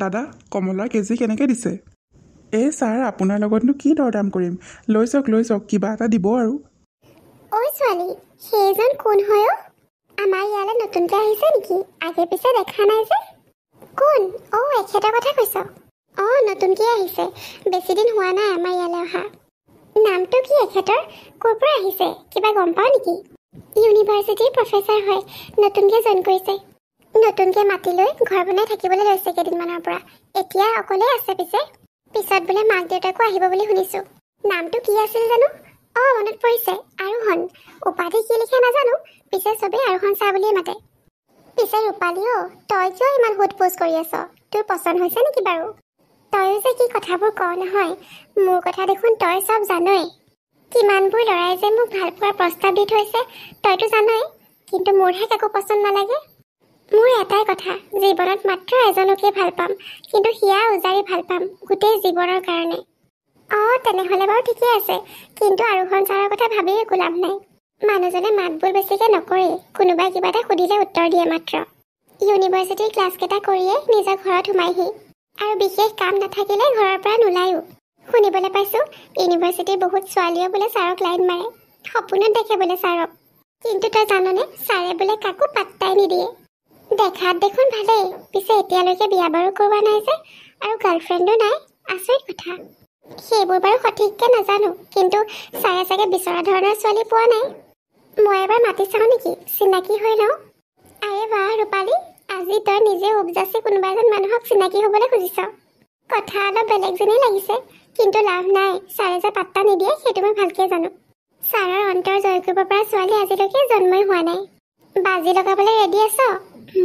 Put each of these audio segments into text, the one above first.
দাদা, কমলাৰ কেজি কেনেকৈ দিছে? এই ছাৰ, আপোনাৰ লগতনো কি দৰদাম কৰিম? লৈ যাওক, কিবা এটা দিব আৰু। ঐ ছোৱালী, সেইজন কোন হয় অ? আমাৰ ইয়ালৈ নতুনকৈ আহিছে নেকি? আগে পিছে দেখা নাই যে। কোন? এখেতৰ কথা কৈছ? নতুনকৈ আহিছে, বেছি দিন হোৱা নাই আমাৰ ইয়ালৈ অহা। নামটো কি এখেতৰ? ক'ৰ পৰা আহিছে, কিবা গম পাওঁ নেকি? ইউনিভাৰ্চিটিৰ প্ৰফেচাৰ হয়, নতুনকৈ জইন কৰিছে। নতুনকৈ মাতি লৈ ঘৰ বনাই থাকিবলৈ লৈছে কেইদিনমানৰ পৰা। এতিয়া অকলে আছে পিছত বোলে মাক দেউতাকো আহিব বুলি শুনিছোঁ। নামটো কি আছিল জানো? মনত পৰিছে, আৰোহণ। উপাধি কি লিখে নাজানো, পিছে চবেই আৰোহণ ছাৰ বুলিয়ে মাতে। পিছে ৰূপালী তই কিয় ইমান সোধ পোছ কৰি আছ? তোৰ পচন্দ হৈছে নেকি বাৰু? তইও যে কি কথাবোৰ কৱ নহয়, মোৰ কথা দেখোন তই চব জানই। কিমানবোৰ ল'ৰাই যে মোক ভাল পোৱাৰ প্ৰস্তাৱ দি থৈছে তইতো জানই, কিন্তু মোৰহে কাকো পচন্দ নালাগে। মোৰ এটাই কথা, জীৱনত মাত্ৰ এজনকে ভাল পাম, কিন্তু সিয়া উজাৰি ভাল পাম গোটেই জীৱনৰ কাৰণে। তেনেহ'লে বাৰু ঠিকে আছে, কিন্তু আৰোহণ ছাৰৰ কথা ভাবি একো লাভ নাই। মানুহজনে মাতবোৰ বেছিকৈ নকৰে, কোনোবাই কিবা এটা সুধিলে উত্তৰ দিয়ে মাত্ৰ। ইউনিভাৰ্চিটিৰ ক্লাছকেইটা কৰিয়ে নিজৰ ঘৰত সোমাইহি, আৰু বিশেষ কাম নাথাকিলে ঘৰৰ পৰা নোলায়ো। শুনিবলৈ পাইছোঁ ইউনিভাৰ্চিটিৰ বহুত ছোৱালীয়েও বোলে ছাৰক লাইন মাৰে, সপোনত দেখে বোলে ছাৰক। কিন্তু তই জাননে, ছাৰে বোলে কাকো পাত্তাই নিদিয়ে। দেখাত দেখোন ভালেই, পিছে এতিয়ালৈকে বিয়া বাৰু কৰোৱা নাই যে, আৰু গাৰ্লফ্ৰেণ্ডো নাই। আচৰিত কথা। সেইবোৰ বাৰু সঠিককৈ নাজানো, কিন্তু ছাৰে চাগে বিচৰা ধৰণৰ ছোৱালী পোৱা নাই। মই এবাৰ মাতি চাওঁ নেকি, চিনাকি হৈ লওঁ। আৰে বাহ ৰূপালী, আজি তই নিজে উপজাচি কোনোবা এজন মানুহক চিনাকি হ'বলৈ খুজিছ। কথা অলপ বেলেগ যেনেই লাগিছে, কিন্তু লাভ নাই, ছাৰে যে পাত্তা নিদিয়ে সেইটো মই ভালকৈ জানো। ছাৰৰ অন্তৰ জয় কৰিব পৰা ছোৱালী আজিলৈকে জন্মই হোৱা নাই। বাজি লগাবলৈ ৰেডি আছ?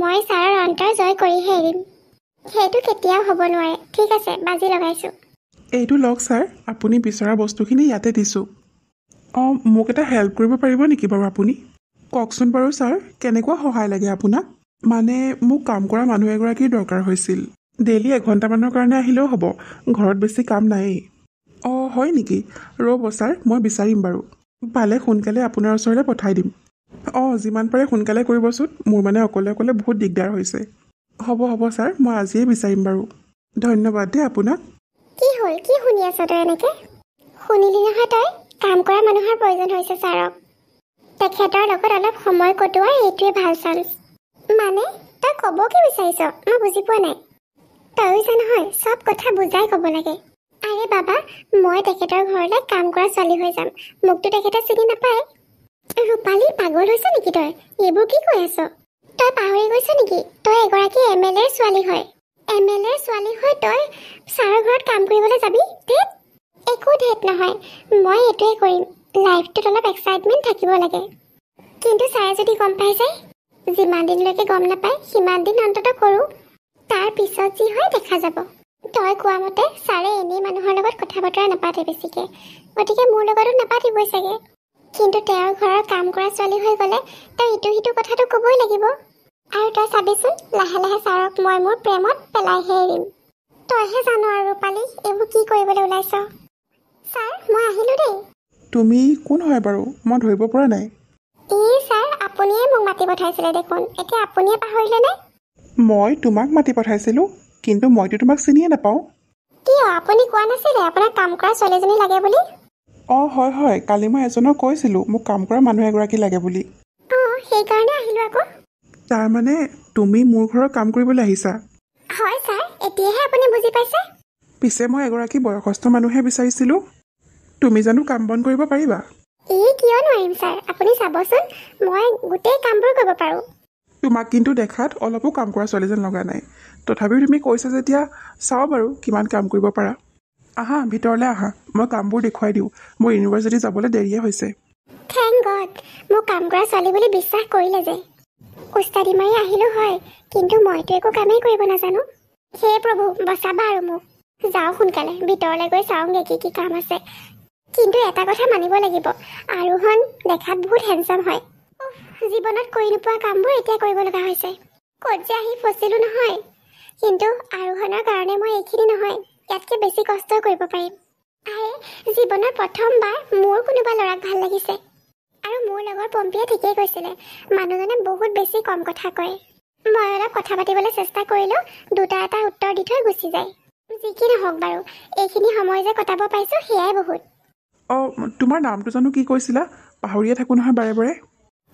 মই ছাৰৰ অন্তৰ জয় কৰিহে এৰিম। সেইটো কেতিয়াও হ'ব নোৱাৰে। ঠিক আছে, বাজি লগাইছোঁ। এইটো লওক ছাৰ, আপুনি বিচৰা বস্তুখিনি ইয়াতে দিছোঁ। মোক এটা হেল্প কৰিব পাৰিব নেকি বাৰু আপুনি? কওকচোন বাৰু ছাৰ, কেনেকুৱা সহায় লাগে আপোনাক? মানে মোক কাম কৰা মানুহ এগৰাকীৰ দৰকাৰ হৈছিল। ডেইলি এঘণ্টামানৰ কাৰণে আহিলেও হ'ব, ঘৰত বেছি কাম নায়েই। হয় নেকি? ৰ'ব ছাৰ, মই বিচাৰিম বাৰু। পালে সোনকালে আপোনাৰ ওচৰলৈ পঠাই দিম। যিমান পাৰে সোনকালে কৰিবচোন, মোৰ মানে অকলে বহুত দিগদাৰ হৈছে। হ'ব ছাৰ, মই আজিয়ে বিচাৰিম বাৰু। ধন্যবাদ দেই আপোনাক। কি হ'ল, কি শুনি আছ তই এনেকে? শুনিলি নহয় তই, কাম কৰা মানুহৰ প্ৰয়োজন হৈছে ছাৰক। তেখেতৰ লগত অলপ সময় কটোৱাৰ এইটোৱে ভাল চান্স। মানে তই ক'ব কি বিচাৰিছ, মই বুজি পোৱা নাই। তইও যে নহয় চব কথা বুজাই ক'ব লাগে। আৰে বাবা, মই তেখেতৰ ঘৰলৈ কাম কৰা ছোৱালী হৈ যাম, মোকতো তেখেতে চিনি নাপায়। ৰূপালী, পাগল হৈছ নেকি তই? এইবোৰ কি কৈ আছ? তই পাহৰি গৈছ নেকি, তই এগৰাকী MLAৰ ছোৱালী হয়। MLAৰ ছোৱালী হৈ তই ছাৰৰ ঘৰত কাম কৰিবলৈ যাবি? ধেত, একো ধেত নহয়, মই এইটোৱে কৰিম। লাইফটোত অলপ এক্সাইটমেণ্ট থাকিব লাগে। কিন্তু ছাৰে যদি গম পাই যায়? যিমান দিনলৈকে গম নাপায় সিমান দিন অন্তত কৰোঁ, তাৰ পিছত যি হয় দেখা যাব। তই কোৱা মতে ছাৰে এনেই মানুহৰ লগত কথা বতৰা নাপাতে বেছিকৈ, গতিকে মোৰ লগতো নাপাতিবই চাগে। কিন্তু তেওঁৰ ঘৰৰ কাম কৰা ছোৱালী হৈ গ'লে তই ইটো সিটো কথাটো ক'বই লাগিব। আৰু তই চাবিচোন, লাহে লাহে ছাৰক মই মোৰ প্ৰেমত পেলাইহে এৰিম। তইহে জান আৰু ৰূপালী, এইবোৰ কি কৰিবলৈ ওলাইছ। ছাৰ, মই আহিলোঁ দেই। তুমি কোন হয় বাৰু, মই ধৰিব পৰা নাই। ছাৰ, আপুনিয়ে মোক মাতি পঠাইছিলে দেখোন, এতিয়া আপুনিয়ে পাহৰিলেনে? মই তোমাক মাতি পঠাইছিলোঁ, কিন্তু মইতো তোমাক চিনিয়ে নাপাওঁ। কিয়, আপুনি কোৱা নাছিলে আপোনাক কাম কৰা ছোৱালীজনী লাগে বুলি? হয়, কালি মই এজনক কৈছিলোঁ মোক কাম কৰা মানুহ এগৰাকী লাগে বুলি। সেইকাৰণে আহিলোঁ আকৌ। তাৰমানে তুমি মোৰ ঘৰত কাম কৰিবলৈ আহিছা? হয় ছাৰ, এতিয়াহে আপুনি বুজি পাইছে? পিছে মই এগৰাকী বয়সস্থ মানুহে বিচাৰিছিলোঁ। তুমি জানো কাম বন কৰিব পাৰিবা? কিয় নোৱাৰিম ছাৰ, আপুনি চাবচোন, মই গোটেই কামবোৰ কৰিব পাৰোঁ। তোমাক কিন্তু দেখাত অলপো কাম কৰা ছোৱালী যেন লগা নাই। তথাপিও তুমি কৈছা যেতিয়া চাওঁ বাৰু কিমান কাম কৰিব পাৰা। আহা, ভিতৰলৈ আহা, মই কামবোৰ দেখুৱাই দিওঁ। মোৰ ইউনিভাৰ্চিটি যাবলৈ দেৰিয়ে হৈছে। থেংক গড, মোক কাম কৰা ছোৱালী বুলি বিশ্বাস কৰিলে যে। উস্তাদি মাৰি আহিলোঁ হয়, কিন্তু মইতো একো কামেই কৰিব নাজানো। হে প্ৰভু, বচাবা আৰু মোক। যাওঁ সোনকালে, ভিতৰলৈ গৈ চাওঁগৈ কি কাম আছে। কিন্তু এটা কথা মানিব লাগিব, আৰোহণ দেখাত বহুত হেণ্ডচাম হয়। জীৱনত কৰি নোপোৱা কামবোৰ এতিয়া কৰিব লগা হৈছে। ক'ত যে আহি ফচিলোঁ নহয়। কিন্তু আৰোহণৰ কাৰণে মই এইখিনি নহয়, ইয়াতকৈ বেছি কষ্ট কৰিব পাৰিম। আৰে, জীৱনৰ প্ৰথমবাৰ মোৰ কোনোবা ল'ৰাক ভাল লাগিছে। আৰু মোৰ লগৰ পম্পীয়ে ঠিকেই কৈছিলে, মানুহজনে বহুত বেছি কম কথা কয়। মই অলপ কথা পাতিবলৈ চেষ্টা কৰিলোঁ, দুটা এটা উত্তৰ দি থৈ গুচি যায়। যি কি নহওক বাৰু, এইখিনি সময় যে কটাব পাৰিছোঁ সেয়াই বহুত। অঁ, তোমাৰ নামটো জানো কি কৈছিলা? পাহৰিয়ে থাকোঁ নহয় বাৰে বাৰে।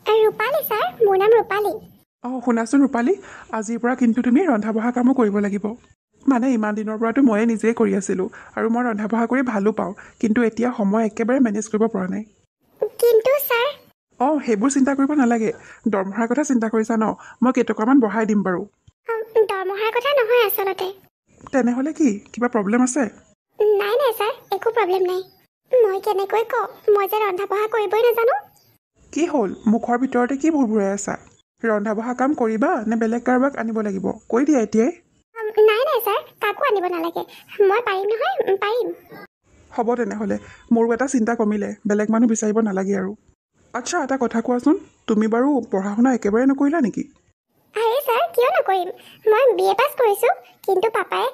ৰূপালী ছাৰ, মোৰ নাম ৰূপালী। অঁ, শুনাচোন ৰূপালী, আজিৰ পৰা কিন্তু তুমি ৰন্ধা বঢ়া কামো কৰিব লাগিব। মানে ইমান দিনৰ পৰাতো ময়ে নিজেই কৰি আছিলোঁ আৰু মই ৰন্ধা বঢ়া কৰি ভালো পাওঁ, কিন্তু এতিয়া সময় একেবাৰে মেনেজ কৰিব পৰা নাই। কিন্তু ছাৰ। অঁ, সেইবোৰ চিন্তা কৰিব নালাগে। দৰমহাৰ কথা চিন্তা কৰিছা ন? মই কেইটকামান বঢ়াই দিম বাৰু। দৰমহাৰ কথা নহয় আচলতে। তেনেহ'লে কি কিবা প্ৰব্লেম আছে? নাই নাই ছাৰ, একো প্ৰব্লেম নাই। মই কেনেকৈ কওঁ, মই যে ৰন্ধা বঢ়া কৰিবই নাজানো। কি হ'ল, মুখৰ ভিতৰতে কি ভুৰভুৰাই আছা? ৰন্ধা বঢ়া কাম কৰিবা নে বেলেগ কাৰোবাক আনিব লাগিব? কৈ দিয়া এতিয়াই। নাই নাই ছাৰ, কাকো আনিব নালাগে। মই পাৰিম নহয়, পাৰিম। হ'ব তেনেহ'লে, মোৰো এটা চিন্তা কমিলে, বেলেগ মানুহ বিচাৰিব নালাগে আৰু। আচ্ছা, এটা কথা কোৱাচোন, তুমি বাৰু পঢ়া শুনা একেবাৰে নকৰিলা নেকি? আৰে ছাৰ, কিয় নকৰিম? মই BA পাছ কৰিছোঁ, কিন্তু পাপাই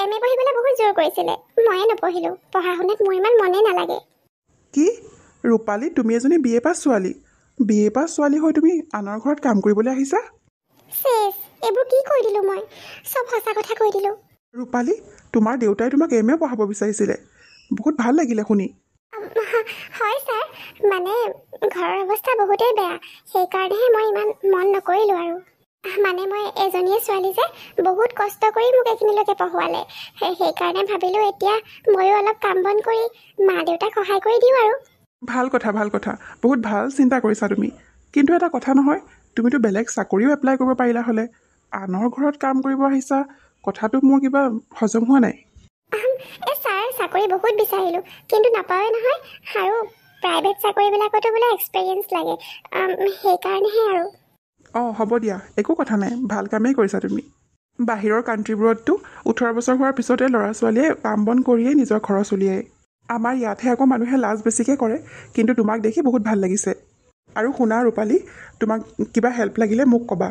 MA পঢ়িবলৈ বহুত জোৰ কৰিছিলে। ময়ে নপঢ়িলোঁ। পঢ়া শুনাত মোৰ ইমান মনে নালাগে। কি ৰূপালী, তুমি এজনী BA পাছ ছোৱালী? BA পাছ ছোৱালী হৈ তুমি আনৰ ঘৰত কাম কৰিবলৈ আহিছা? চেছ, এইবোৰ কি কৈ দিলোঁ মই? চব সঁচা কথা কৈ দিলোঁ। ৰূপালী, তোমাৰ দেউতাই তোমাক MA পঢ়াব বিচাৰিছিলে। বহুত ভাল লাগিলে শুনি। হয় ছাৰ, মানে ঘৰৰ অৱস্থা বহুতেই বেয়া, সেইকাৰণেহে মই ইমান মন নকৰিলোঁ আৰু। মানে মই এজনীয়ে ছোৱালী যে, বহুত কষ্ট কৰি মোক এইখিনিলৈকে পঢ়ুৱালে। সেইকাৰণে ভাবিলোঁ এতিয়া ময়ো অলপ কাম বন কৰি মা দেউতাক সহায় কৰি দিওঁ আৰু। ভাল কথা, ভাল কথা, বহুত ভাল চিন্তা কৰিছা তুমি। কিন্তু এটা কথা নহয়, তুমিতো বেলেগ চাকৰিও এপ্লাই কৰিব পাৰিলা হ'লে। আনৰ ঘৰত কাম কৰিব আহিছা, কথাটো মোৰ কিবা হজম হোৱা নাই। ছাৰ, চাকৰি বহুত বিচাৰিলোঁ, কিন্তু নাপাওঁৱে নহয়। আৰু প্ৰাইভেট চাকৰিবিলাকতো বোলে এক্সপেৰিয়েঞ্চ লাগে, সেইকাৰণেহে আৰু। অঁ, হ'ব দিয়া, একো কথা নাই, ভাল কামেই কৰিছা তুমি। বাহিৰৰ কাণ্ট্ৰিবোৰততো 18 বছৰ হোৱাৰ পিছতে ল'ৰা ছোৱালীয়ে কাম বন কৰিয়েই নিজৰ খৰচ উলিয়ায়। আমাৰ ইয়াতহে আকৌ মানুহে লাজ বেছিকৈ কৰে, কিন্তু তোমাক দেখি বহুত ভাল লাগিছে। আৰু শুনা ৰূপালী, তোমাক কিবা হেল্প লাগিলে মোক ক'বা।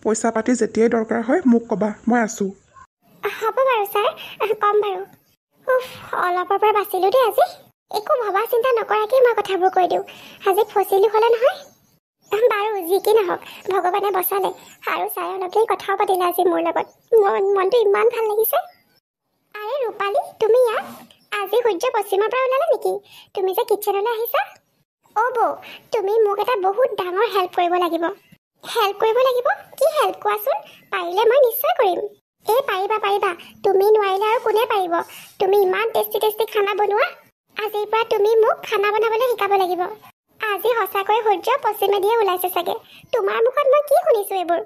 পইচা পাতি যেতিয়াই দৰকাৰ হয় মোক ক'বা, মই আছোঁ। হ'ব বাৰু ছাৰ, ক'ম বাৰু। অলপৰ পৰা বাচিলোঁ দেই আজি। একো ভবা চিন্তা নকৰাকেই মই কথাবোৰ কৈ দিওঁ। আজি ফচিলোঁ হ'লে নহয়। বাৰু যি কি নহওক, ভগৱানে বচালে। আৰু ছাৰে অলপ দেৰি কথাও পাতিলে আজি মোৰ লগত। মনটো ইমান ভাল লাগিছে। আৰে ৰূপালী, তুমি ইয়াত? আজি সূৰ্য পশ্চিমৰ পৰা ওলালে নেকি? তুমি যে কিটচেনলৈ আহিছা? অ' বৌ, তুমি মোক এটা বহুত ডাঙৰ হেল্প কৰিব লাগিব। হেল্প কৰিব লাগিব? কি হেল্প কোৱাচোন? পাৰিলে মই নিশ্চয় কৰিম। এই পাৰিবা পাৰিবা, তুমি নোৱাৰিলে আৰু কোনে পাৰিব? তুমি ইমান টেষ্টি টেষ্টি খানা বনোৱা। আজিৰ পৰা তুমি মোক খানা বনাবলৈ শিকাব লাগিব। আজি সঁচাকৈ সূৰ্য পশ্চিমেদিয়ে ওলাইছে চাগে। তোমাৰ মুখত মই কি শুনিছোঁ এইবোৰ?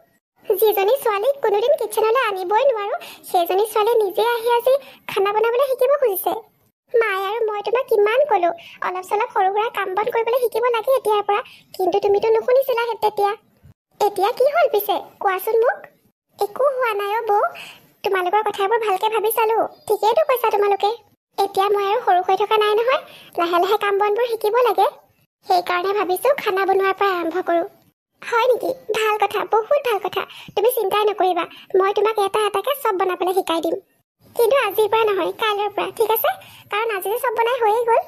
যিজনী ছোৱালীক কোনোদিন কিটচেনলৈ আনিবই নোৱাৰো, সেইজনী ছোৱালী নিজে আহি আজি খানা বনাবলৈ শিকিব খুজিছে। মায়ে আৰু মই তোমাক কিমান ক'লো, অলপ চলপ সৰু সুৰা কাম বন কৰিবলৈ শিকিব লাগে এতিয়াৰ পৰা, কিন্তু তুমিতো নুশুনিছিলাহে তেতিয়া। এতিয়া কি হ'ল পিছে কোৱাচোন মোক? একো হোৱা নাই অ' বৌ, তোমালোকৰ কথাবোৰ ভালকৈ ভাবি চালোঁ। ঠিকেইতো কৈছা তোমালোকে। এতিয়া মই আৰু সৰু হৈ থকা নাই নহয়, লাহে লাহে কাম বনবোৰ শিকিব লাগে। সেইকাৰণে ভাবিছোঁ খানা বনোৱাৰ পৰা আৰম্ভ কৰোঁ। হয় নেকি? ভাল কথা, বহুত ভাল কথা। তুমি চিন্তাই নকৰিবা, মই তোমাক এটা এটাকৈ চব বনাবলৈ শিকাই দিম। কিন্তু আজিৰ পৰা নহয়, কাইলৈৰ পৰা, ঠিক আছে? কাৰণ আজি যে চব বনাই হৈয়ে গ'ল।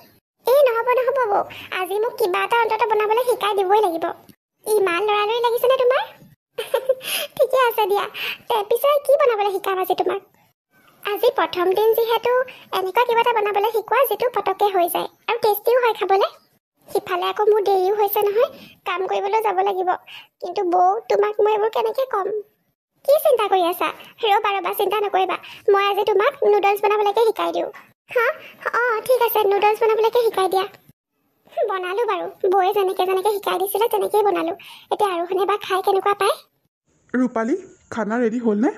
এই নহ'ব নহ'ব বৌ, আজি মোক কিবা এটা অন্তত বনাবলৈ শিকাই দিবই লাগিব। ইমান লৰালৰি লাগিছেনে তোমাৰ? ঠিকে আছে দিয়া। পিছে কি বনাবলৈ শিকাম আজি তোমাক? আজি প্ৰথম দিন যিহেতু এনেকুৱা কিবা এটা বনাবলৈ শিকোৱা যিটো পটককৈ হৈ যায় আৰু টেষ্টিও হয় খাবলৈ। সিফালে আকৌ মোৰ দেৰিও হৈছে নহয়, কাম কৰিবলৈ যাব লাগিব। কিন্তু বৌ, তোমাক মই এইবোৰ কেনেকৈ ক'ম? কি চিন্তা কৰি আছা? ৰ'বা চিন্তা নকৰিবা, মই আজি তোমাক নুডলছ বনাবলৈকে শিকাই দিওঁ। হা? অঁ ঠিক আছে, নুডলছ বনাবলৈকে শিকাই দিয়া। বনালোঁ বাৰু, বৌয়ে যেনেকৈ শিকাই দিছিলে তেনেকেই বনালোঁ। এতিয়া আৰুখনে বা খাই কেনেকুৱা পায়। ৰূপালী, খানা ৰেডি হ'লনে?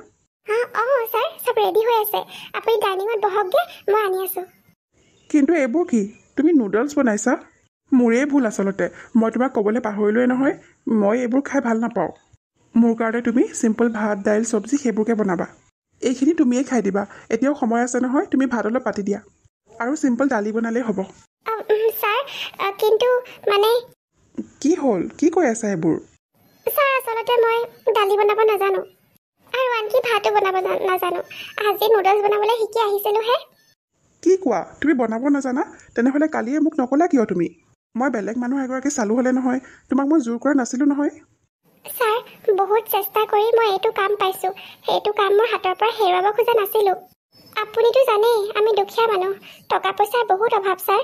অঁ ছাৰ, চব ৰেডি হৈ আছে। আপুনি ডাইনিঙত বহকগৈ, মই আনি আছোঁ। কিন্তু এইবোৰ কি? তুমি নুডলছ বনাইছা? মোৰেই ভুল আচলতে, মই তোমাক ক'বলৈ পাহৰিলোৱে নহয়, মই এইবোৰ খাই ভাল নাপাওঁ। মোৰ কাৰণে তুমি চিম্পল ভাত দাইল চব্জি সেইবোৰকে বনাবা। এইখিনি তুমিয়ে খাই দিবা। এতিয়াও সময় আছে নহয়, তুমি ভাত অলপ পাতি দিয়া। আৰু চিম্পল দালি বনালেই হ'ব। ছাৰ, কিন্তু মানে কি হ'ল? কি কৈ আছা এইবোৰ? ছাৰ, আচলতে মই দালি বনাব নাজানো আৰু আনকি ভাতো বনাব নাজানো। আজি নুডলছ বনাবলৈ শিকি আহিছিলোঁহে। কি কোৱা? তুমি বনাব নাজানা? তেনেহ'লে কালিয়ে মোক নক'লা কিয় তুমি? মই বেলেগ মানুহ এগৰাকী চালোঁ হ'লে নহয়, তোমাক মই জোৰ কৰা নাছিলোঁ নহয়। ছাৰ বহুত চেষ্টা কৰি মই এইটো কাম পাইছোঁ। সেইটো কাম মোৰ হাতৰ পৰা হেৰুৱাব খোজা নাছিলোঁ। আপুনিতো জানেই আমি দুখীয়া মানুহ, টকা পইচাৰ বহুত অভাৱ ছাৰ।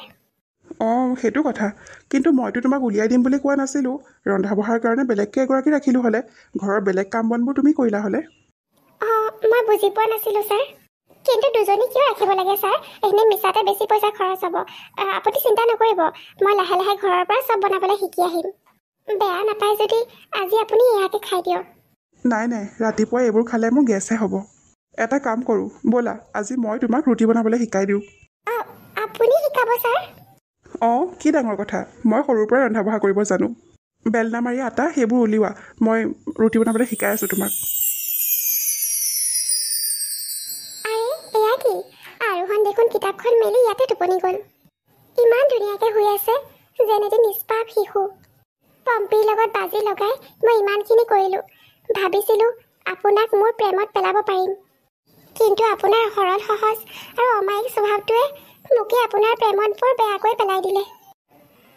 অঁ সেইটো কথা, কিন্তু মইতো তোমাক উলিয়াই দিম বুলি কোৱা নাছিলোঁ। ৰন্ধা বঢ়াৰ কাৰণে বেলেগকৈ এগৰাকী ৰাখিলোঁ হ'লে, ঘৰৰ বেলেগ কাম বনবোৰ তুমি কৰিলা হ'লে। অঁ মই বুজি পোৱা নাছিলোঁ ছাৰ। কিন্তু দুজনী কিয় ৰাখিব লাগে ছাৰ? এইখিনি মিছাতে বেছি পইচা খৰচ হ'ব। আপুনি চিন্তা নকৰিব, মই লাহে লাহে ঘৰৰ পৰা চব বনাবলৈ শিকি আহিম। বেয়া নাপায় যদি আজি আপুনি ইয়াকে খাই দিয়ক। নাই নাই, ৰাতিপুৱা এইবোৰ খালে মোৰ গেছহে হ'ব। এটা কাম কৰোঁ ব'লা, আজি মই তোমাক ৰুটি বনাবলৈ শিকাই দিওঁ। আপুনি শিকাব ছাৰ? অঁ কি ডাঙৰ কথা, মই সৰুৰ পৰাই ৰন্ধা বঢ়া কৰিব জানো। বেলনা মাৰি আটা সেইবোৰ উলিওৱা, মই ৰুটি বনাবলৈ শিকাই আছোঁ তোমাক। এয়া কি? আৰোহণ দেখোন কিতাপখন মেলি ইয়াতে টোপনি গ'ল। ইমান ধুনীয়াকৈ শুই আছে যেন এটি নিষ্পাপ শিশু। পম্পীৰ লগত বাজি লগাই মই ইমানখিনি কৰিলোঁ। ভাবিছিলোঁ আপোনাক মোৰ প্ৰেমত পেলাব পাৰিম, কিন্তু আপোনাৰ সৰল সহজ আৰু অমায়িক স্বভাৱটোৱে মোকে আপোনাৰ প্ৰেমত বৰ বেয়াকৈ পেলাই দিলে।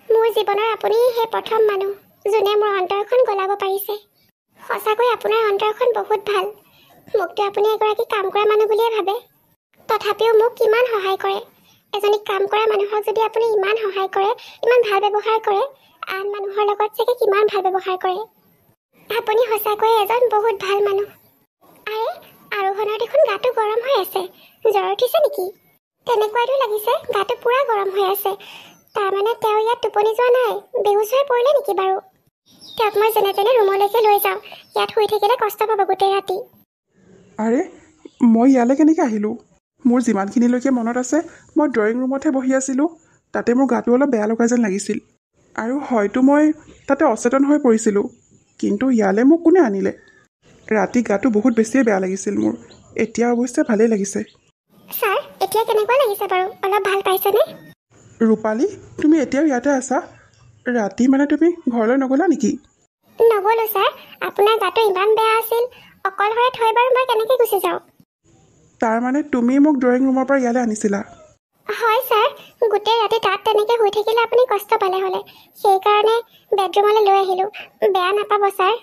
মোৰ জীৱনৰ আপুনি সেই প্ৰথম মানুহ যোনে মোৰ অন্তৰখন গলাব পাৰিছে। সঁচাকৈ আপোনাৰ অন্তৰখন বহুত ভাল। মোকতো আপুনি এগৰাকী কাম কৰা মানুহ বুলিয়ে ভাবে, তথাপিও মোক কিমান সহায় কৰে। এজনী কাম কৰা মানুহক যদি আপুনি ইমান সহায় কৰে, ইমান ভাল ব্যৱহাৰ কৰে, আন মানুহৰ লগত চাগে কিমান ভাল ব্যৱহাৰ কৰে। আপুনি সঁচাকৈ এজন বহুত ভাল মানুহ। আৰোহণৰ দেখোন গাটো গৰম হৈ আছে। জ্বৰ উঠিছে নেকি? তেনেকুৱাইতো লাগিছে, গাটো পুৰা গৰম হৈ আছে। তাৰমানে তেওঁ ইয়াত টোপনি যোৱা নাই, বেহুচ হৈ পৰিলে নেকি বাৰু? তেওঁক মই যেনে তেনে ৰুমলৈকে লৈ যাওঁ। ইয়াত শুই থাকিলে কষ্ট পাব গোটেই ৰাতি। আৰে মই ইয়ালৈ কেনেকৈ আহিলোঁ? মোৰ যিমানখিনিলৈকে মনত আছে মই ড্ৰয়িং ৰুমতহে বহি আছিলোঁ। তাতে মোৰ গাটো অলপ বেয়া লগা যেন লাগিছিল, আৰু হয়তো মই তাতে অচেতন হৈ পৰিছিলোঁ। কিন্তু ইয়ালৈ মোক কোনে আনিলে? ৰাতি গাটো বহুত বেছিয়ে বেয়া লাগিছিল মোৰ, এতিয়া অৱশ্যে ভালেই লাগিছে। ছাৰ এতিয়া কেনেকুৱা লাগিছে বাৰু? অলপ ভাল পাইছেনে? ৰূপালী, তুমি এতিয়াও ইয়াতে আছা? ৰাতি মানে তুমি ঘৰলৈ নগ'লা নেকি? নগ'লো ছাৰ, আপোনাৰ গাটো ইমান বেয়া আছিল, অকলশৰে থৈ বাৰু মই কেনেকৈ গুচি যাওঁ? তাৰমানে তুমি মোক ড্ৰয়িং ৰুমৰ পৰা ইয়ালৈ আনিছিলা? হয় ছাৰ, গোটেই ৰাতি তাত তেনেকৈ শুই থাকিলে আপুনি কষ্ট পালে হ'লে, সেইকাৰণে বেডৰুমলৈ লৈ আহিলোঁ। বেয়া নাপাব ছাৰ।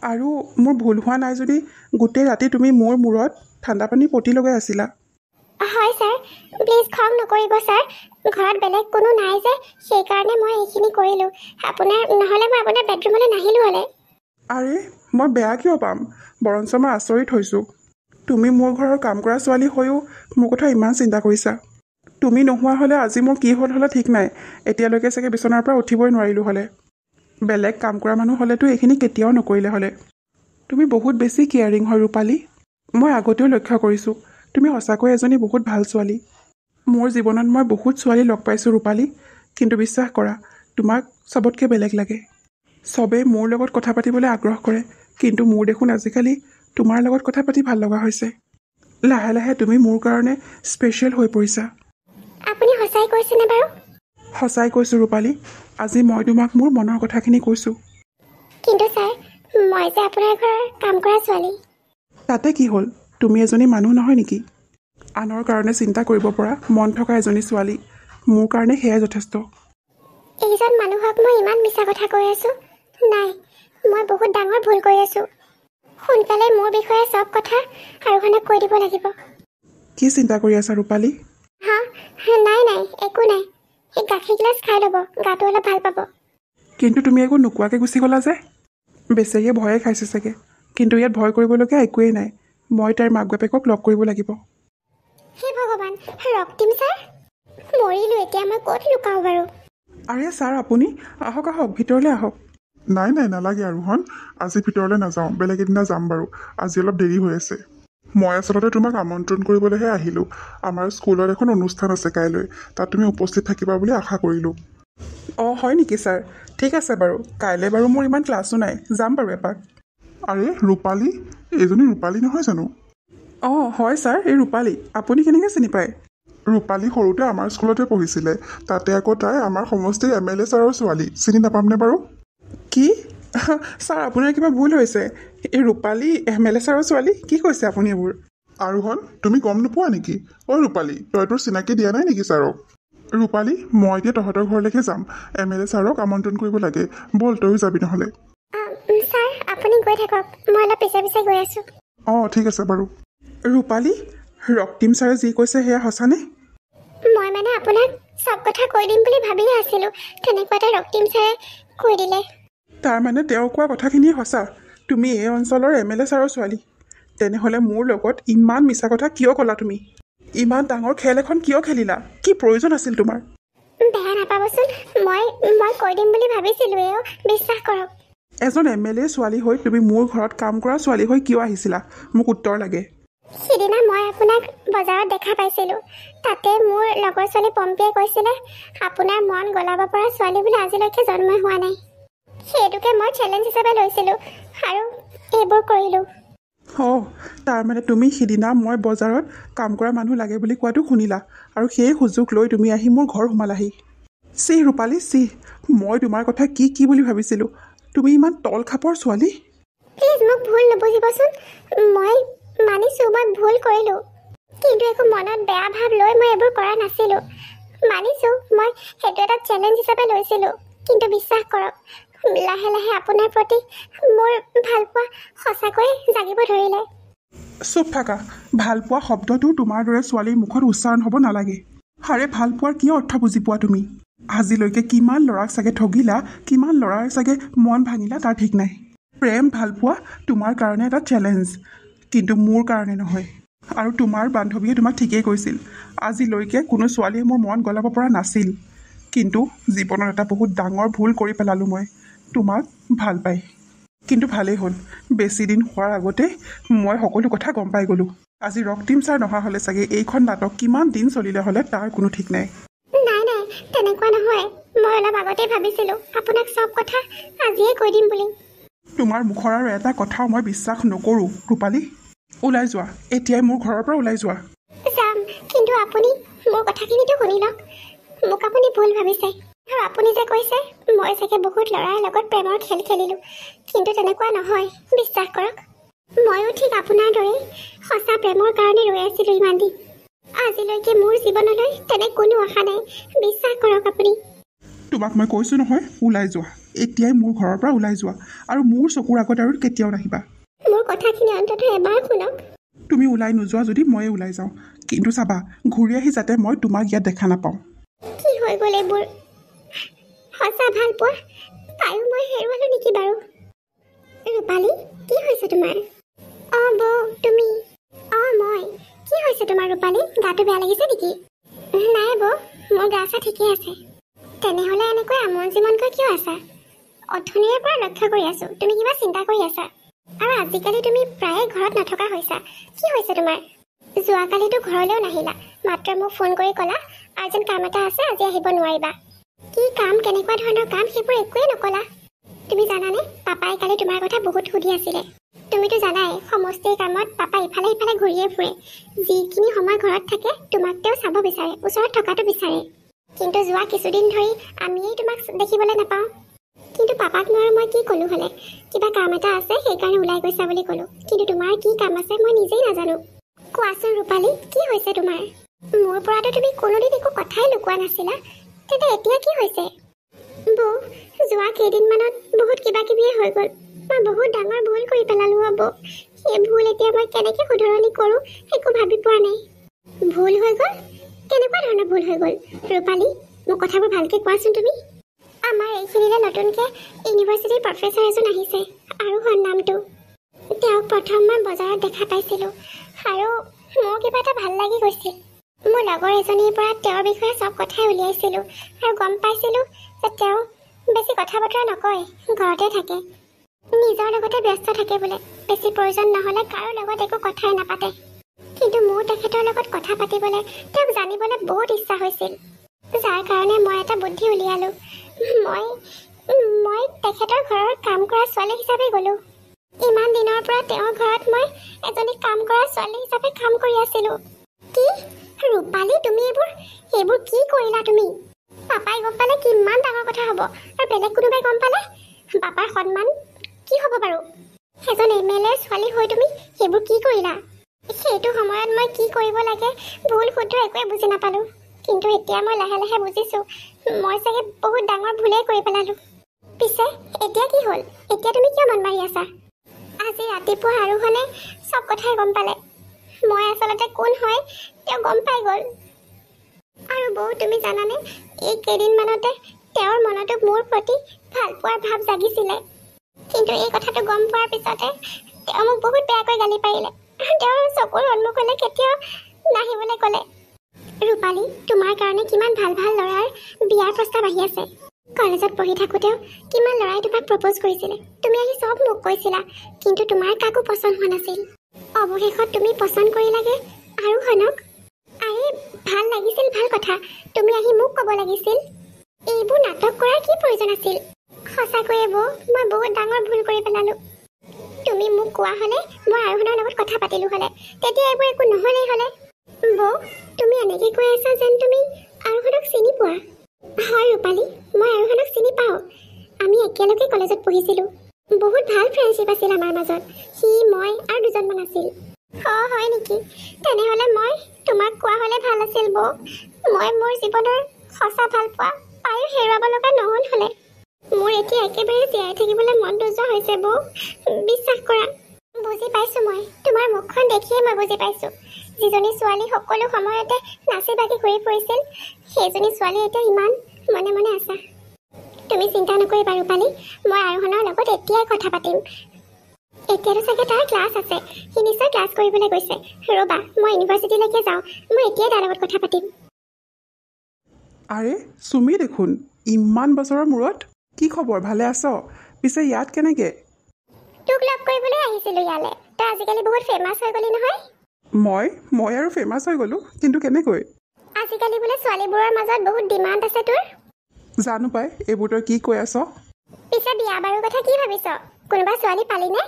আৰু মোৰ ভুল হোৱা নাই যদি গোটেই ৰাতি তুমি মোৰ মূৰত ঠাণ্ডা পানী পতি লগাই আছিলা? হয় ছাৰ, প্লিজ খং নকৰিব ছাৰ। ঘৰত বেলেগ কোনো নাই যে, সেইকাৰণে মই এইখিনি কৰিলোঁ। নহ'লে মই আপোনাৰ বেডৰুমলৈ নাহিলোঁ হ'লে। আৰে মই বেয়া কিয় পাম? বৰঞ্চ মই আচৰিত হৈছোঁ। তুমি মোৰ ঘৰৰ কাম কৰা ছোৱালী হৈও মোৰ কথা ইমান চিন্তা কৰিছা। তুমি নোহোৱা হ'লে আজি মোৰ কি হ'ল হ'লে ঠিক নাই, এতিয়ালৈকে চাগে বিচনাৰ পৰা উঠিবই নোৱাৰিলোঁ হ'লে। বেলেগ কাম কৰা মানুহ হ'লেতো এইখিনি কেতিয়াও নকৰিলে হ'লে। তুমি বহুত বেছি কেয়াৰিং হয় ৰূপালী। মই আগতেও লক্ষ্য কৰিছোঁ তুমি সঁচাকৈ এজনী বহুত ভাল ছোৱালী। মোৰ জীৱনত মই বহুত ছোৱালী লগ পাইছোঁ ৰূপালী, কিন্তু বিশ্বাস কৰা তোমাক চবতকৈ বেলেগ লাগে। চবেই মোৰ লগত কথা পাতিবলৈ আগ্ৰহ কৰে, কিন্তু মোৰ দেখোন আজিকালি তোমাৰ লগত কথা পাতি ভাল লগা হৈছে। লাহে লাহে তুমি মোৰ কাৰণে স্পেচিয়েল হৈ পৰিছা। আপুনি সঁচাই কৈছেনে বাৰু? সঁচাই কৈছোঁ ৰূপালী, আজি মই তোমাক মোৰ মনৰ কথাখিনি কৈছোঁ। কিন্তু ছাৰ, মই যে আপোনাৰ ঘৰৰ কাম কৰা ছোৱালী। তাতে কি হ'ল? তুমি এজনী মানুহ নহয় নেকি? আনৰ কাৰণে চিন্তা কৰিব পৰা মন থকা এজনী ছোৱালী। মোৰ কাৰণে সেয়াই যথেষ্ট। এইজন মানুহক মই ইমান মিছা কথা কৈ আছোঁ? নাই, মই বহুত ডাঙৰ ভুল কৰি আছোঁ। সোনকালে মোৰ বিষয়ে চব কথা আৰোহণক কৈ দিব লাগিব। কি চিন্তা কৰি আছা ৰূপালী? নাই একো নাই। এই গাখীৰ গিলাচ খাই ল'ব, গাটো অলপ ভাল পাব। কিন্তু তুমি একো নোকোৱাকৈ গুচি গ'লা যে? বেচেৰীয়ে ভয়ে খাইছে চাগে, কিন্তু ইয়াত ভয় কৰিবলগীয়া একোৱেই নাই। মই তাইৰ মাক বাপেকক লগ কৰিব লাগিব। হে ভগৱান, ৰক্তিম ছাৰ, মৰিলোঁ এতিয়া মই ক'ত লুকাওঁ বাৰু? আৰে ছাৰ আপুনি আহক ভিতৰলৈ আহক। নাই নালাগে আৰোহণ, আজি ভিতৰলৈ নাযাওঁ, বেলেগ এদিনা যাম বাৰু। আজি অলপ দেৰি হৈ আছে। মই আচলতে তোমাক আমন্ত্ৰণ কৰিবলৈহে আহিলোঁ। আমাৰ স্কুলত এখন অনুষ্ঠান আছে কাইলৈ, তাত তুমি উপস্থিত থাকিবা বুলি আশা কৰিলোঁ। অঁ হয় নেকি ছাৰ? ঠিক আছে বাৰু, কাইলৈ বাৰু মোৰ ইমান ক্লাছো নাই, যাম বাৰু এপাক। আৰে ৰূপালী, এইজনী ৰূপালী নহয় জানো? অঁ হয় ছাৰ, এই ৰূপালী। আপুনি কেনেকৈ চিনি পায়? ৰূপালী সৰুতে আমাৰ স্কুলতে পঢ়িছিলে, তাতে আকৌ তাই আমাৰ সমষ্টিৰ MLA ছাৰৰ ছোৱালী। চিনি নাপামনে বাৰু? কি? ছাৰ আপোনাৰ কিবা ভুল হৈছে। এই ৰূপালী MLA ছাৰৰ ছোৱালী? কি কৈছে আপুনি এইবোৰ? আৰোহণ, তুমি গম নোপোৱা নেকি? অ' ৰূপালী, তই তোৰ চিনাকি দিয়া নাই নেকি ছাৰক? ৰূপালী, মই এতিয়া তহঁতৰ ঘৰলৈকে যাম। MLA ছাৰক আমন্ত্ৰণ কৰিব লাগে, ব'ল তয়ো যাবি নহ'লে। ছাৰ আপুনি গৈ থাকক, মই অলপ পিছে পিছে গৈ আছোঁ। অঁ ঠিক আছে বাৰু। ৰূপালী, ৰক্তিম ছাৰে যি কৈছে সেয়া সঁচানে? মই মানে আপোনাক চব কথা কৈ দিম বুলি ভাবিয়ে আছিলোঁ, তেনেকুৱাতে ৰক্তিম ছাৰে কৈ দিলে। তাৰমানে তেওঁ কোৱা কথাখিনিয়ে সঁচা? তুমি এই অঞ্চলৰ MLA ছাৰৰ ছোৱালী। তেনেহ'লে মোৰ লগত ইমান মিছা কথা কিয় ক'লা তুমি? ইমান ডাঙৰ খেল এখন কিয় খেলিলা? কি প্ৰয়োজন আছিল তোমাৰ? বেয়া নাপাবচোন, মই কৈ দিম বুলি ভাবিছিলোঁৱেই, বিশ্বাস কৰক। এজন MLA ছোৱালী হৈ তুমি মোৰ ঘৰত কাম কৰা ছোৱালী হৈ কিয় আহিছিলা? মোক উত্তৰ লাগে। সিদিনা মই আপোনাক বজাৰত দেখা পাইছিলোঁ। তাতে মোৰ লগৰ ছোৱালী পম্পীয়ে কৈছিলে আপোনাৰ মন গলাব পৰা ছোৱালী বোলে আজিলৈকে জন্মই হোৱা নাই। সেইটোকে মই চেলেঞ্জ হিচাপে লৈছিলোঁ আৰু এইবোৰ কৰিলোঁ। অঁ, তাৰমানে তুমি সিদিনা মই বজাৰত কাম কৰা মানুহ লাগে বুলি কোৱাটো শুনিলা আৰু সেই সুযোগ লৈ তুমি আহি মোৰ ঘৰ সোমালাহি। চি ৰূপালী, চি, মই তোমাৰ কথা কি বুলি ভাবিছিলোঁ? তুমি ইমান তল খাপৰ ছোৱালী? প্লিজ মোক ভুল নুবুজিবচোন। মই মানিছোঁ মই ভুল কৰিলোঁ, কিন্তু একো মনত বেয়া ভাৱ লৈ মই এইবোৰ কৰা নাছিলোঁ। মানিছোঁ মই সেইটো এটা চেলেঞ্জ হিচাপে লৈছিলোঁ, কিন্তু বিশ্বাস কৰক লাহে লাহে আপোনাৰ প্ৰতি মোৰ ভালপোৱা সঁচাকৈয়ে জাগিব ধৰিলে। চুপ থাকা। ভালপোৱা শব্দটো তোমাৰ দৰে ছোৱালীৰ মুখত উচ্চাৰণ হ'ব নালাগে। আৰে ভালপোৱাৰ কি অৰ্থ বুজি পোৱা তুমি? আজিলৈকে কিমান ল'ৰাক চাগে ঠগিলা, কিমান ল'ৰাৰ চাগে মন ভাঙিলা তাৰ ঠিক নাই। প্ৰেম ভালপোৱা তোমাৰ কাৰণে এটা চেলেঞ্জ, কিন্তু মোৰ কাৰণে নহয়। আৰু তোমাৰ বান্ধৱীয়ে তোমাক ঠিকেই কৈছিল, আজিলৈকে কোনো ছোৱালীয়ে মোৰ মন গলাব পৰা নাছিল। কিন্তু জীৱনত এটা বহুত ডাঙৰ ভুল কৰি পেলালোঁ মই, তোমাক ভাল পাই। কিন্তু ভালেই হ'ল, বেছি দিন হোৱাৰ আগতে মই সকলো কথা গম পাই গ'লোঁ। আজি ৰক্তিম ছাৰ নহা হ'লে চাগে এইখন নাটক কিমান দিন চলিলে হ'লে তাৰ কোনো ঠিক নাই। নাই নাই, তেনেকুৱা নহয়। মই অলপ আগতেই ভাবিছিলোঁ আপোনাক চব কথা আজিয়ে কৈ দিম বুলি। তোমাৰ মুখৰ আৰু এটা কথাও মই বিশ্বাস নকৰোঁ ৰূপালী। ওলাই যোৱা, এতিয়াই মোৰ ঘৰৰ পৰা ওলাই যোৱা। যাম, কিন্তু আপুনি মোৰ কথাখিনিতো শুনি লওক। মোক আপুনি ভুল ভাবিছে, আৰু আপুনি যে কৈছে মই চাগে বহুত ল'ৰাৰ লগত প্ৰেমৰ খেল খেলিলোঁ, কিন্তু তেনেকুৱা নহয়, বিশ্বাস কৰক। ময়ো ঠিক আপোনাৰ দৰেই সঁচা প্ৰেমৰ কাৰণে ৰৈ আছিলোঁ ইমান দিন। আজিলৈকে মোৰ জীৱনলৈ তেনে কোনো আশা নাই, বিশ্বাস কৰক আপুনি। তোমাক মই কৈছোঁ নহয়, ওলাই যোৱা, এতিয়াই মোৰ ঘৰৰ পৰা ওলাই যোৱা, আৰু মোৰ চকুৰ আগত আৰু কেতিয়াও নাহিবা। মোৰ কথাখিনি অন্ততঃ এবাৰ শুনক। তুমি ওলাই নোযোৱা যদি ময়ে ওলাই যাওঁ, কিন্তু চাবা ঘূৰি আহি যাতে মই তোমাক ইয়াত দেখা নাপাওঁ। কি হৈ গ'ল এইবোৰ? সঁচা ভাল পোৱা তাইও মই হেৰুৱালোঁ নেকি বাৰু? ৰূপালী, কি হৈছে তোমাৰ? অঁ বৌ, তুমি? অঁ মই। কি হৈছে তোমাৰ ৰূপালী? গাটো বেয়া লাগিছে নেকি? নাই বৌ, মোৰ গা চা ঠিকেই আছে। তেনেহ'লে এনেকৈ আমন জিমনকৈ কিয় আছা? অথনিৰে পৰা লক্ষ্য কৰি আছোঁ তুমি কিবা চিন্তা কৰি আছা, আৰু আজিকালি তুমি প্ৰায়ে ঘৰত নথকা হৈছা। কি হৈছে তোমাৰ? যোৱাকালিতো ঘৰলৈও নাহিলা, মাত্ৰ মোক ফোন কৰি ক'লা আৰ্জেণ্ট কাম এটা আছে, আজি আহিব নোৱাৰিবা। কি কাম, কেনেকুৱা ধৰণৰ কাম, সেইবোৰ একোৱেই নক'লা। তুমি জানানে, পাপাই কালি তোমাৰ কথা বহুত সুধি আছিলে। তুমিতো জানাই সমষ্টিৰ কামত পাপা ইফালে সিফালে ঘূৰিয়ে ফুৰে। যিখিনি সময় ঘৰত থাকে তোমাক তেওঁ চাব বিচাৰে, ওচৰত থকাটো বিচাৰে। কিন্তু যোৱা কিছুদিন ধৰি আমিয়েই তোমাক দেখিবলৈ নাপাওঁ। কিন্তু পাপাক নোৱাৰো মই কি ক'লোঁ হ'লে, কিবা কাম এটা আছে সেইকাৰণে ওলাই গৈছা বুলি ক'লোঁ। কিন্তু তোমাৰ কি কাম আছে মই নিজেই নাজানো। কোৱাচোন ৰূপালী, কি হৈছে তোমাৰ? মোৰ পৰাতো তুমি কোনোদিন একো কথাই লুকোৱা নাছিলা, তেন্তে এতিয়া কি হৈছে? বৌ, যোৱা কেইদিনমানত বহুত কিবা কিবিয়ে হৈ গ'ল। মই বহুত ডাঙৰ ভুল কৰি পেলালোঁ বৌ। সেই ভুল এতিয়া মই কেনেকৈ শুধৰণি কৰোঁ একো ভাবি পোৱা নাই। ভুল হৈ গ'ল? কেনেকুৱা ধৰণৰ ভুল হৈ গ'ল ৰূপালী? মোক কথাবোৰ ভালকৈ কোৱাচোন তুমি। আমাৰ এইখিনিতে নতুনকৈ ইউনিভাৰ্চিটিৰ প্ৰফেচাৰ এজন আহিছে, আৰোহণ নামটো। তেওঁক প্ৰথম মই বজাৰত দেখা পাইছিলোঁ, আৰু মোৰ কিবা এটা ভাল লাগি গৈছিল। মোৰ লগৰ এজনীৰ পৰা তেওঁৰ বিষয়ে চব কথাই উলিয়াইছিলোঁ, আৰু গম পাইছিলোঁ যে তেওঁ বেছি কথা বতৰা নকয়, ঘৰতে থাকে, নিজৰ লগতে ব্যস্ত থাকে বোলে। বেছি প্ৰয়োজন নহ'লে কাৰো লগত একো কথাই নাপাতে। কিন্তু মোৰ তেখেতৰ লগত কথা পাতিবলৈ, তেওঁক জানিবলৈ বহুত ইচ্ছা হৈছিল, যাৰ কাৰণে মই এটা বুদ্ধি উলিয়ালোঁ। মই তেখেতৰ ঘৰৰ কাম কৰা ছোৱালী হিচাপে গ'লোঁ। ইমান দিনৰ পৰা তেওঁৰ ঘৰত মই এজনী কাম কৰা ছোৱালী হিচাপে কাম কৰি আছিলোঁ। কি ৰূপালী, তুমি এইবোৰ কি কৰিলা তুমি? পাপাই গম পালে কিমান ডাঙৰ কথা হ'ব, আৰু বেলেগ কোনোবাই গম পালে পাপাৰ সন্মান কি হ'ব বাৰু? এজন MLA ছোৱালী হৈ তুমি সেইবোৰ কি কৰিলা? সেইটো সময়ত মই কি কৰিব লাগে ভুল শুদ্ধ একোৱে বুজি নাপালোঁ। কিন্তু এতিয়া মই লাহে লাহে বুজিছোঁ মই চাগে বহুত ডাঙৰ ভুলেই কৰি পেলালোঁ। পিছে এতিয়া কি হ'ল? এতিয়া তুমি কিয় মন মাৰি আছা? আজি ৰাতিপুৱা আৰোহণে চব কথাই গম পালে। মই আচলতে কোন হয় তেওঁ গম পাই গ'ল। আৰু বৌ তুমি জানানে, এই কেইদিনমানতে তেওঁৰ মনতো মোৰ প্ৰতি ভাল পোৱাৰ ভাৱ জাগিছিলে। কিন্তু এই কথাটো গম পোৱাৰ পিছতে তেওঁ মোক বহুত বেয়াকৈ গালি পাৰিলে। তেওঁৰ চকুৰ সন্মুখলৈ কেতিয়াও নাহিবলৈ ক'লে। ৰূপালী, তোমাৰ কাৰণে কিমান ভাল ভাল ল'ৰাৰ বিয়াৰ প্ৰস্তাৱ আহি আছে। কলেজত পঢ়ি থাকোঁতেও কিমান ল'ৰাই তোমাক প্ৰপ'জ কৰিছিলে। তুমি আহি চব মোক কৈছিলা, কিন্তু তোমাৰ কাকো পচন্দ হোৱা নাছিল। অৱশেষত তুমি পচন্দ কৰিলাগে আৰোহণক। আৰে ভাল লাগিছিল, ভাল কথা। তুমি আহি মোক ক'ব লাগিছিল। এইবোৰ নাটক কৰাৰ কি প্ৰয়োজন আছিল? সঁচাকৈয়ে বৌ, মই বহুত ডাঙৰ ভুল কৰি পেলালোঁ। তুমি মোক কোৱা হ'লে মই আৰোহণৰ লগত কথা পাতিলোঁ হ'লে, তেতিয়া এইবোৰ একো নহ'লেই হ'লে। বৌ, তুমি এনেকৈ কৈ আছা যেন তুমি আৰোহণক চিনি পোৱা। হয় ৰূপালী, মই আৰোহণক চিনি পাওঁ। আমি একেলগে কলেজত পঢ়িছিলোঁ। বহুত ভাল ফ্ৰেণ্ডশ্বিপ আছিল আমাৰ মাজত। সি, মই আৰু দুজনমান আছিল। হয় নেকি? তেনেহ'লে মই তোমাক কোৱা হ'লে ভাল আছিল বৌ। মই মোৰ জীৱনৰ সঁচা ভাল পোৱা পায়ো হেৰুৱাব লগা নহ'ল হ'লে। মোৰ এতিয়া একেবাৰে জীয়াই থাকিবলৈ মন নোযোৱা হৈছে বৌ। বিশ্বাস কৰা। বুজি পাইছোঁ মই। তোমাৰ মুখখন দেখিয়ে মই বুজি পাইছোঁ। যিজনী ছোৱালী সকলো সময়তে নাচি বাগি ঘূৰি ফুৰিছিল, সেইজনী ছোৱালী এতিয়া ইমান মনে মনে আছা। তুমি চিন্তা নকৰিবা ৰূপালী, মই আৰোহণৰ লগত এতিয়াই কথা পাতিম। এতিয়াতো চাগে তাৰ ক্লাছ আছে। সি নিশ্চয় ক্লাছ কৰিবলৈ গৈছে। ৰ'বা, মই ইউনিভাৰ্চিটিলৈকে যাওঁ। মই এতিয়াই তাৰ লগত কথা পাতিম। আৰে চুমি দেখোন, ইমান বছৰৰ মূৰত। কি খবৰ, ভালে আছ? পিছে ইয়াত কেনেকৈ? তোক লগ কৰিবলৈ আহিছিলোঁ ইয়ালৈ। তই আজিকালি বহুত ফেমাছ হৈ গ'লি নহয়। মই আৰু ফেমাছ হৈ গ'লোঁ, কিন্তু কেনেকৈ? আজিকালি বোলে ছোৱালীবোৰৰ মাজত বহুত ডিমাণ্ড আছে তোৰ। জানো পাই, এইবোৰ তই কি কৈ আছ? পিছে বিয়া বাৰুৰ কথা কি ভাবিছ? কোনোবা ছোৱালী পালিনে?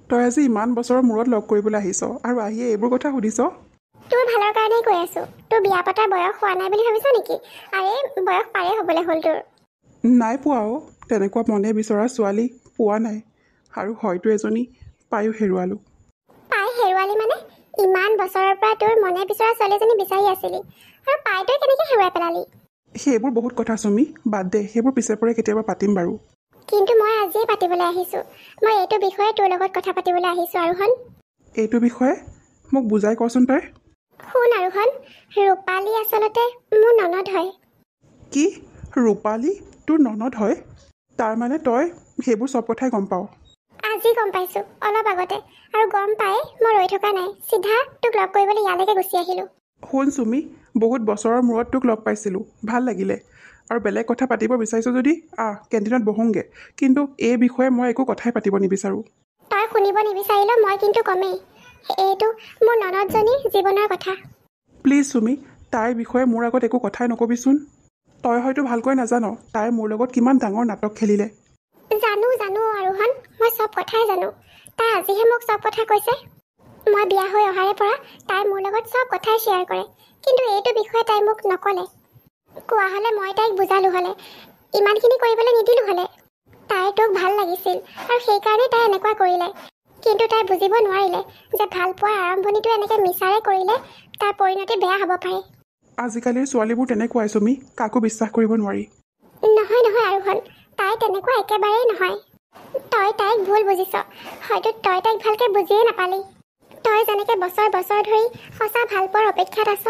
তই আজি ইমান বছৰৰ মূৰত লগ কৰিবলৈ আহিছ আৰু আহিয়ে এইবোৰ কথা সুধিছ? তোৰ ভালৰ কাৰণেই কৈ আছোঁ। তোৰ বিয়া পতাৰ বয়স হোৱা নাই বুলি ভাবিছ নেকি? আৰে বয়স পাৰে হ'বলৈ হ'ল তোৰ। নাই পোৱা অ', তেনেকুৱা মনে বিচৰা ছোৱালী পোৱা নাই। আৰু হয়তো এজনী পায়ো হেৰুৱালোঁ। পাই হেৰুৱালি মানে? ইমান বছৰৰ পৰা তোৰ মনে বিচৰা ছোৱালীজনী বিচাৰি আছিলি, আৰু পাই তই কেনেকৈ হেৰুৱাই পেলালি? সেইবোৰ বহুত কথা চুমি, বাদ দে, সেইবোৰ পিছে পৰে কেতিয়াবা পাতিম বাৰু। কিন্তু মই আজিয়ে পাতিবলৈ আহিছোঁ। মই এইটো বিষয়ে তোৰ লগত কথা পাতিবলৈ আহিছোঁ আৰোহণ। এইটো বিষয়ে মোক বুজাই কচোন তই। শুন আৰোহণ, ৰূপালী আচলতে মোৰ ননদ হয়। কি? ৰূপালী তোৰ ননদ হয়? তাৰমানে তই সেইবোৰ চব কথাই গম পাৱ? আজি গম পাইছোঁ, অলপ আগতে। আৰু গম পাই মই ৰৈ থকা নাই, চিধা তোক লগ কৰিবলৈ ইয়ালৈকে গুচি আহিলোঁ। শুন চুমি, বহুত বছৰৰ মূৰত তোক লগ পাইছিলোঁ, ভাল লাগিলে। আৰু বেলেগ কথা পাতিব বিচাৰিছোঁ যদি কেণ্টিনত বহোঁগৈ, কিন্তু এই বিষয়ে মই একো কথাই পাতিব নিবিচাৰোঁ। তই শুনিব নিবিচাৰিলেও মই কিন্তু কমেই, এইটো মোৰ ননদজনীৰ জীৱনৰ কথা। প্লিজ চুমি, তাইৰ বিষয়ে মোৰ আগত একো কথাই নকবিচোন। তই হয়তো ভালকৈ নাজান তাই মোৰ লগত কিমান ডাঙৰ নাটক খেলিলে। জানো আৰোহণ, মই চব কথাই জানো। তাই আজিহে মোক চব কথা কৈছে। মই বিয়া হৈ অহাৰে পৰা তাই মোৰ লগত চব কথাই শ্বেয়াৰ কৰে, কিন্তু এইটো বিষয়ে তাই মোক নক'লে। কোৱা হ'লে মই তাইক বুজালোঁ হ'লে, ইমানখিনি কৰিবলৈ নিদিলোঁ হ'লে। তাইৰ তোক ভাল লাগিছিল আৰু সেইকাৰণে তাই এনেকুৱা কৰিলে। কিন্তু তাই বুজিব নোৱাৰিলে যে ভাল পোৱাৰ আৰম্ভণিটো এনেকৈ মিছাৰে কৰিলে তাৰ পৰিণতি বেয়া হ'ব পাৰে। আজিকালিৰ ছোৱালীবোৰ তেনেকুৱাই চুমি, কাকো বিশ্বাস কৰিব নোৱাৰি। নহয় আৰোহণ, তাই তেনেকুৱা একেবাৰেই নহয়। তই তাইক ভুল বুজিছ। হয়তো তই তাইক ভালকৈ বুজিয়ে নাপালি। তই যেনেকৈ বছৰ ধৰি সঁচা ভাল পোৱাৰ অপেক্ষাত আছ,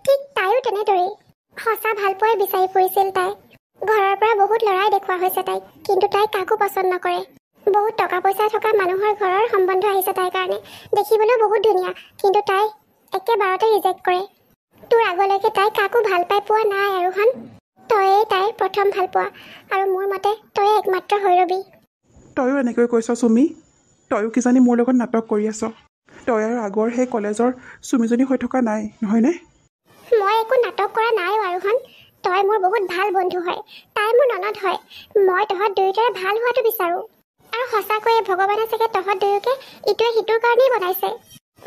ঠিক তাইও তেনেদৰেই। সঁচা ভাল পোৱাই বিচাৰি ফুৰিছিল তাই। ঘৰৰ পৰা বহুত ল'ৰাই দেখুওৱা হৈছে তাইক, কিন্তু তাই কাকো পচন্দ নকৰে। বহুত টকা পইচা থকা মানুহৰ ঘৰৰ সম্বন্ধ আহিছে তাইৰ কাৰণে। দেখিবলৈও বহুত ধুনীয়া, কিন্তু তাই একেবাৰতে ৰিজেক্ট কৰে। তোৰ আগলৈকে তাই কাকো ভাল পাই পোৱা নাই আৰোহণ। তয়েই তাইৰ প্ৰথম ভাল পোৱা, আৰু মোৰ মতে তয়ে একমাত্ৰ হৈৰবি। তয়ো এনেকৈ কৈছ চুমি? তয়ো কিজানি মোৰ লগত নাটক কৰি আছ? তই আৰু আগৰ সেই কলেজৰ চুমিজনী হৈ থকা নাই, নহয়নে? মই একো নাটক কৰা নাই আৰোহণ। তই মোৰ বহুত ভাল বন্ধু হয়, তাই মোৰ ননদ হয়। মই তহঁত দুয়োটাৰে ভাল হোৱাটো বিচাৰোঁ। আৰু সঁচাকৈয়ে ভগৱানে চাগে তহঁত দুয়োকে ইটোৱে সিটোৰ কাৰণেই বনাইছে।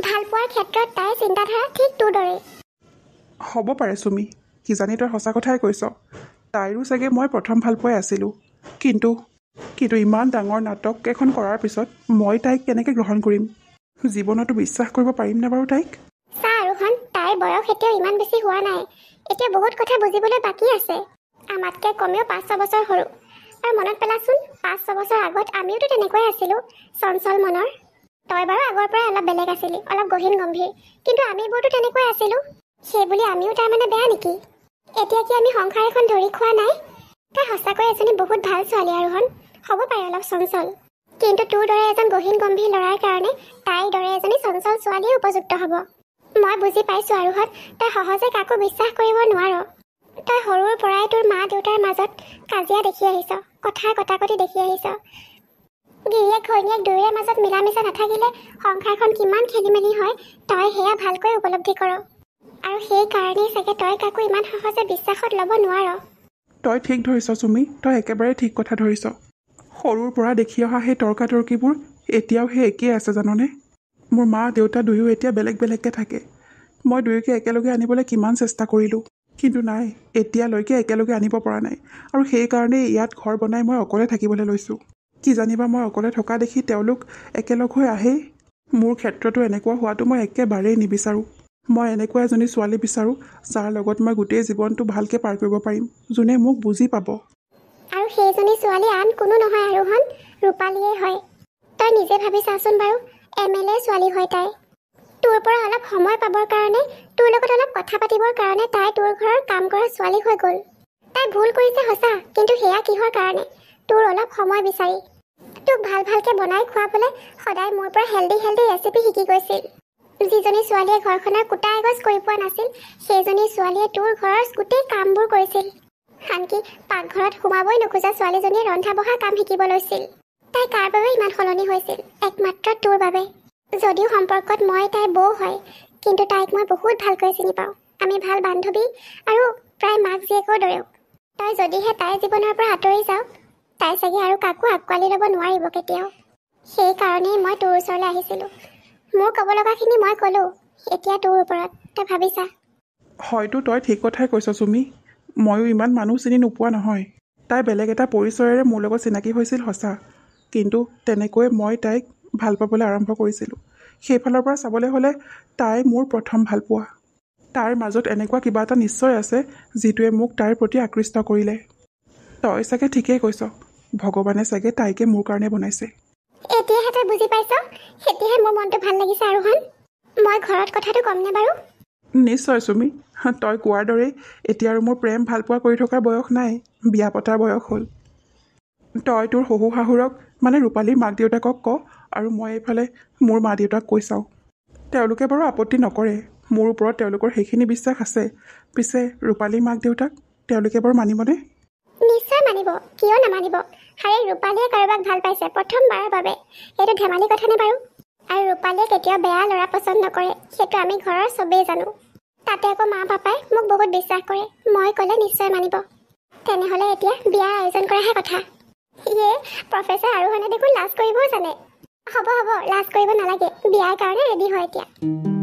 ভাল পোৱাৰ ক্ষেত্ৰত তাইৰ চিন্তাধাৰা ঠিক তোৰ দৰেই। হ'ব পাৰে চুমি, কিজানি তই সঁচা কথাই কৈছ। তাইৰো চাগে মই প্ৰথম ভাল পোৱাই আছিলোঁ। কিন্তু ইমান ডাঙৰ নাটক এখন কৰাৰ পিছত মই তাইক কেনেকৈ গ্ৰহণ কৰিম? জীৱনতো বিশ্বাস কৰিব পাৰিমনে বাৰু তাইক? চা আৰোহণ, তাইৰ বয়স এতিয়াও ইমান বেছি হোৱা নাই। এতিয়া বহুত কথা বুজিবলৈ বাকী আছে। আমাতকৈ কমেও 5-6 বছৰ সৰু। আৰু মনত পেলাচোন 5-6 বছৰ আগত আমিওতো তেনেকুৱাই আছিলোঁ, চঞ্চল মনৰ। তই বাৰু আগৰ পৰাই অলপ বেলেগ আছিলি, অলপ গহীন গম্ভীৰ, কিন্তু আমিবোৰতো তেনেকুৱাই আছিলোঁ। সেই বুলি আমিও তাৰমানে বেয়া নেকি? এতিয়া কি আমি সংসাৰ এখন ধৰি খোৱা নাই? তাই সঁচাকৈ এজনী বহুত ভাল ছোৱালী আৰোহণ, হ'ব পাৰে অলপ চঞ্চল, কিন্তু তোৰ দৰে এজন গহীন গম্ভীৰ ল'ৰাৰ কাৰণে তাইৰ দৰে এজনী চঞ্চল ছোৱালীয়ে উপযুক্ত হ'ব। মই বুজি পাইছোঁ আৰোহণ, তই সহজে কাকো বিশ্বাস কৰিব নোৱাৰ। তই সৰুৰ পৰাই তোৰ মা দেউতাৰ মাজত কাজিয়া দেখি আহিছ, কথাৰ কটাকটি দেখি আহিছ। গিৰিয়েক ঘৈণীয়েক দুয়োৰে মাজত মিলা মিছা নাথাকিলে সংসাৰখন কিমান খেলি মেলি হয় তই সেয়া ভালকৈ উপলব্ধি কৰ। আৰু সেই কাৰণেই চাগে তই কাকো ইমান সহজে বিশ্বাসত ল'ব নোৱাৰ। তই ঠিক ধৰিছ চুমি, তই একেবাৰে ঠিক কথা ধৰিছ। সৰুৰ পৰা দেখি অহা সেই তৰ্কাতৰ্কিবোৰ এতিয়াও সেই একেই আছে জাননে। মোৰ মা দেউতা দুয়ো এতিয়া বেলেগ বেলেগকৈ থাকে। মই দুয়োকে একেলগে আনিবলৈ কিমান চেষ্টা কৰিলোঁ, কিন্তু নাই, এতিয়ালৈকে একেলগে আনিব পৰা নাই। আৰু সেইকাৰণেই ইয়াত ঘৰ বনাই মই অকলে থাকিবলৈ লৈছোঁ। কি জানিবা মই অকলে থকা দেখি তেওঁলোক একেলগ হৈ আহেই। মোৰ ক্ষেত্ৰতো এনেকুৱা হোৱাটো মই একেবাৰেই নিবিচাৰোঁ। মই এনেকুৱা এজনী ছোৱালী বিচাৰোঁ যাৰ লগত মই গোটেই জীৱনটো ভালকৈ পাৰ কৰিব পাৰিম, যোনে মোক বুজি পাব। আৰু সেইজনী ছোৱালী আন কোনো নহয় আৰোহণ, ৰূপালীয়ে হয়। তই নিজে ভাবি চাচোন বাৰু, MLA ছোৱালী হয় তাই। তোৰ পৰা অলপ সময় পাবৰ কাৰণে, তোৰ লগত অলপ কথা পাতিবৰ কাৰণে তাই তোৰ ঘৰৰ কাম কৰা ছোৱালী হৈ গ'ল। তাই ভুল কৰিছে সঁচা, কিন্তু সেয়া কিহৰ কাৰণে? তোৰ অলপ সময় বিচাৰি। তোক ভালকৈ বনাই খুৱাবলৈ সদায় মোৰ পৰা হেল্ডি ৰেচিপি শিকি গৈছিল। যিজনী ছোৱালীয়ে ঘৰখনৰ কুটা এগছ কৰি পোৱা নাছিল, সেইজনী ছোৱালীয়ে তোৰ ঘৰৰ গোটেই কামবোৰ কৰিছিল। আনকি পাকঘৰত সোমাবই নোখোজা ছোৱালীজনীয়ে ৰন্ধা বঢ়া কাম শিকিব লৈছিল। তাই কাৰ বাবে ইমান সলনি হৈছিল? একমাত্ৰ তোৰ বাবে। যদিও সম্পৰ্কত মই তাইৰ বৌ হয়, কিন্তু তাইক মই বহুত ভালকৈ চিনি পাওঁ। আমি ভাল বান্ধৱী আৰু প্ৰায় মাক জীয়েকৰ দৰেও। তই যদিহে তাইৰ জীৱনৰ পৰা আঁতৰি যাওঁ, তাই চাগে আৰু কাকো আঁকোৱালি ল'ব নোৱাৰিব কেতিয়াও। সেইকাৰণেই মই তোৰ ওচৰলৈ আহিছিলোঁ। মোৰ ক'ব লগাখিনি মই ক'লোঁ, এতিয়া তোৰ ওপৰত, তই ভাবিছা। হয়তো তই ঠিক কথাই কৈছ চুমি, ময়ো ইমান মানুহ চিনি নোপোৱা নহয়। তাই বেলেগ এটা পৰিচয়েৰে মোৰ লগত চিনাকি হৈছিল সঁচা, কিন্তু তেনেকৈ মই তাইক ভাল পাবলৈ আৰম্ভ কৰিছিলোঁ। সেইফালৰ পৰা চাবলৈ হ'লে তাই মোৰ প্ৰথম ভালপোৱা। তাইৰ মাজত এনেকুৱা কিবা এটা নিশ্চয় আছে যিটোৱে মোক তাইৰ প্ৰতি আকৃষ্ট কৰিলে। তই চাগে ঠিকেই কৈছ, ভগৱানে চাগে তাইকে মোৰ কাৰণে বনাইছে। এতিয়াহে তই বুজি পাইছ, এতিয়াহে মোৰ মনটো ভাল লাগিছে আৰোহণ। মই ঘৰত কথাটো ক'মনে বাৰু? নিশ্চয় চুমি, তই কোৱাৰ দৰেই এতিয়া আৰু মোৰ প্ৰেম ভালপোৱা কৰি থকাৰ বয়স নাই, বিয়া পতাৰ বয়স হ'ল। তই তোৰ শহু শাহুৰক মানে ৰূপালীৰ মাক দেউতাকক ক, আৰু মই এইফালে মোৰ মা দেউতাক কৈ চাওঁ। তেওঁলোকে বাৰু আপত্তি নকৰে, মোৰ ওপৰত তেওঁলোকৰ সেইখিনি বিশ্বাস আছে। পিছে ৰূপালীৰ মাক দেউতাক তেওঁলোকে বাৰু মানিবনে? নিশ্চয় মানিব, কিয় নামানিব? আৰে ৰূপালীয়ে কাৰোবাক ভাল পাইছে প্ৰথমবাৰৰ বাবে, এইটো ধেমালি কথানে বাৰু? আৰু ৰূপালীয়ে কেতিয়াও বেয়া ল'ৰা পচন্দ নকৰে, সেইটো আমি ঘৰৰ চবেই জানো। তাতে আকৌ মা পাপাই মোক বহুত বিশ্বাস কৰে, মই ক'লে নিশ্চয় মানিব। তেনেহ'লে এতিয়া বিয়াৰ আয়োজন কৰাহে কথা। ইয়ে, প্ৰফেচাৰ আৰোহণে দেখোন লাজ কৰিবও জানে। হ'ব, লাজ কৰিব নালাগে, বিয়াৰ কাৰণে ৰেডি হয় এতিয়া।